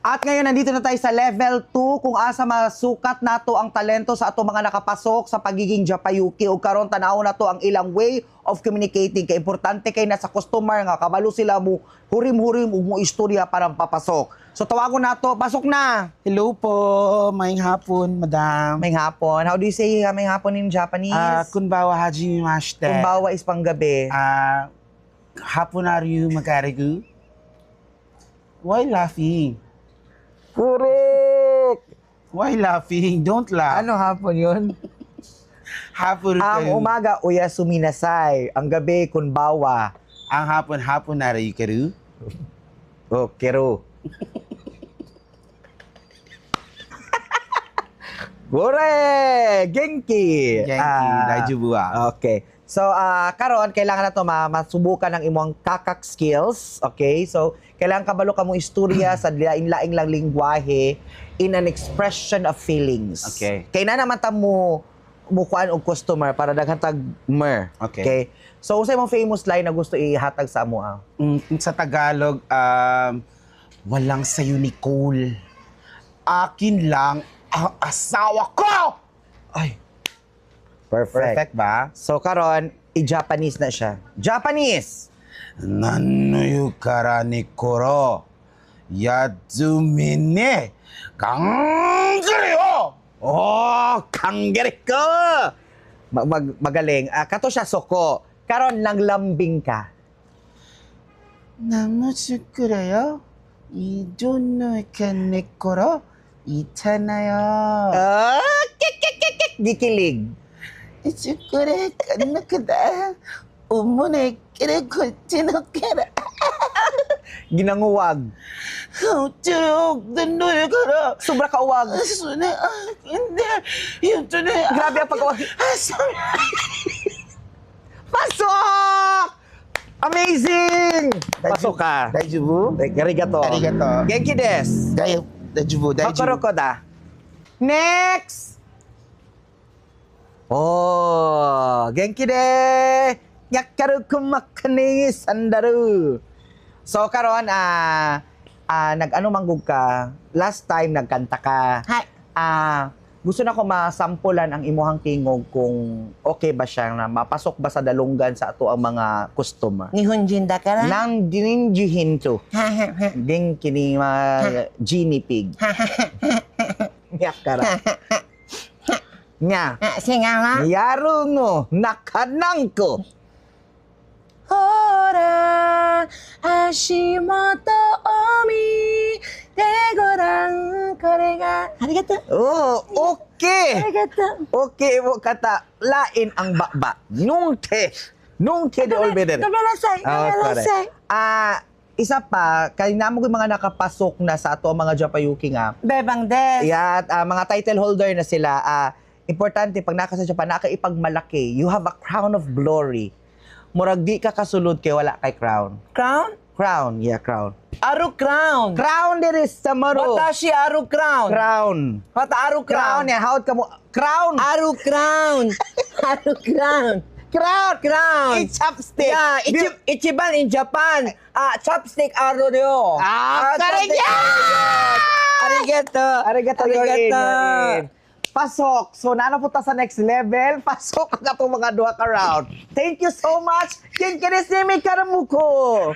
At ngayon, nandito na tayo sa level 2 kung asa masukat nato ang talento sa ato mga nakapasok sa pagiging Japayuki o karon tanaw na to ang ilang way of communicating. Kay importante kay na sa customer nga kabalo sila mo hurim-hurim ug mo istorya para papasok. So tawagon nato, pasok na. Hello po, maayong hapon, madam. May hapon. How do you say may hapon in Japanese? Kunbawa hajimemashite. Kumbawa is panggabi. Hapon are you magarigu? Why laughing? Correct! Why laughing? Don't laugh. Ano hapon yun? Hapon Ang umaga, uya suminasay. Ang gabi, kunbawa. Ang hapon are you karu? Oh, kero. Gore! Genki! Genki, daijoubu wa. Okay. So, karon kailangan na to masubukan ng imong kakak skills. Okay? So, kailangan kabalo ka mong istorya sa laing-laing lang lingwahe in an expression of feelings. Okay. Kaya na naman ta mo kuan og customer para daghan tag mer. Okay. So, usay mong famous line na gusto ihatag sa amo? Sa Tagalog, walang sayo Nicole. Akin lang ang asawa ko! Ay. Perfect. Perfect ba? So, karon i-Japanese na siya. Japanese! Nanoyu kara ni koro, yatsumi ne, kanggeri yo! Oh, kanggeri ko! Magaling. Kato siya soko. Karon lang lambing ka. Namutsukurayo, idon no kanekoro, itanayo. Kik! Gikilig. Itsukure kanakada, umune kere kochino kera. Ginanguwag. Uchurok danoy kara. Sobra ka uwag. Sune, hindi. Yun to na. Grabe ang pag-uwag. Sorry. Pasok! Amazing! Pasok ka. Daijoubu? Arigato. Arigato. Genki desu. Daijoubu, daijoubu. Makoroko da. Next! Oh, genki de. Yakkaru kumakani sandaru. So karon nag-ano manggug ka. Last time nagkanta ka. Hi. Gusto na ko masampulan ang imuhang tingog kung okay ba siya na mapasok ba sa dalunggan sa ato ang mga customer. Nihonjin da kara? Nang dininjihin to. Ding kini genie pig. Yakara. Nya. Singawa? Yaro no nakanang ko. Hora, ashimoto omi, tegorang korega. Arigato. Oh, okay. Arigato. Okay mo kata lain ang bakba. Nungke. Nungke de olbeder. Kamelasay. Kamelasay. Isa pa, kay namo mga nakapasok na sa ato ang mga Japayuki nga. Bebang des. At mga title holder na sila. Importante pag naka sa Japan, nakaipagmalaki. You have a crown of glory. Murag di ka kasulod kay wala kay crown. Crown? Crown, yeah, crown. Aru crown. Crown there is Samaru. Watashi aru crown. Crown. Wata aru Crown, crown. yeah, hawad ka mo. Crown. Aru crown. Aru crown. Crown. Crown. It's chopstick. Yeah, ichiban in Japan. Chopstick aru ryo. Correct. Arigato. Arigato, you're in. Pasok. So, nanapunta sa next level. Pasok ang atong mga duha ka round. Thank you so much. Kinkinis ni Karamuko.